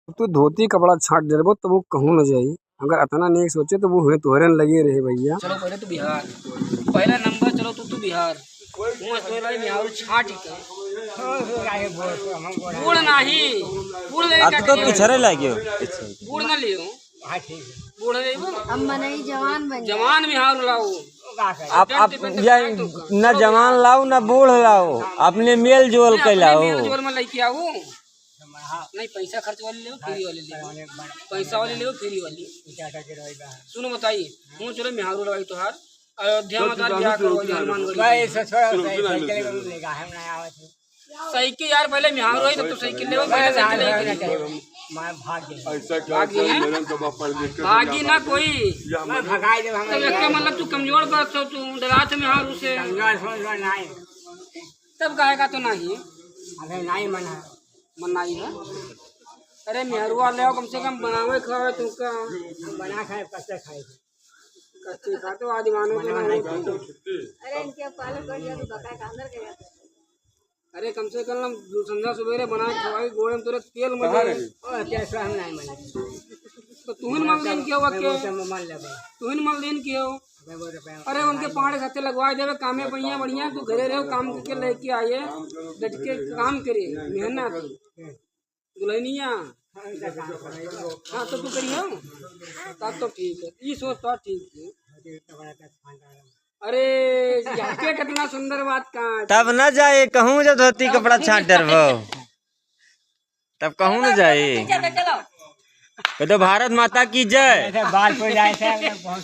तू धोती कपड़ा छाट देबो तो वो कहूँ न जाई। अगर अतना नहीं सोचे तो वो हुए तोहरे लगे रहे भैया। चलो पहले तो बिहार पहला नंबर। चलो तू बिहार बिहार छाट बूढ़ नहीं बूढ़ तो पिछड़े लगे बूढ़ न लियो बूढ़ जवान बिहार लाओ। आप न जवान लाओ न बूढ़ लाओ, अपने मेल जोल के लाओ। मेल जोल में लेके आओ। नहीं पैसा खर्च वाली ले फ्री वाली ले, पैसा वाली ले फ्री वाली। सुनो बताइए हूँ चलो मिहारू लगाई तोहार अयोध्या माता ब्याह करो हनुमानगढ़। साइकिल यार पहले मिहारू है तब तो साइकिल ले भागी ना कोई मतलब तू कमजोर बात हो तू डरा तो मिहारू से तब गाएगा तो नहीं नहीं मना है। अरे मेहरुआ ले कम से कम बनावे खाए तुमका बना खाए कच्चे खाए कच्चे खा तो आदि मानो के अरे इनके पालन कर दिया तो बकाया का अंदर के जाते। अरे कम से कम संध्या सवेरे बना के खवाई गोड़े में तुरंत तेल मजे और कैसा हम नहीं मजे तो तुहिन मल दिन के हो के तुहिन मल दिन के हो। अरे उनके पहाड़े खाते लगवा देवे कामे बढ़िया बढ़िया तू घरे रहो काम करके लेके आइए डट के काम करिए मेहनत दुल्हनिया। हाँ तो तू करिए तब तो ठीक है ये सोच तो ठीक है। अरे जाके कितना सुंदर बात कहा तब न जाए कहूँ जो धोती कपड़ा छाट डरबो तब कहूँ न जाए तो भारत माता की जय। बाल को जाए थे बहुत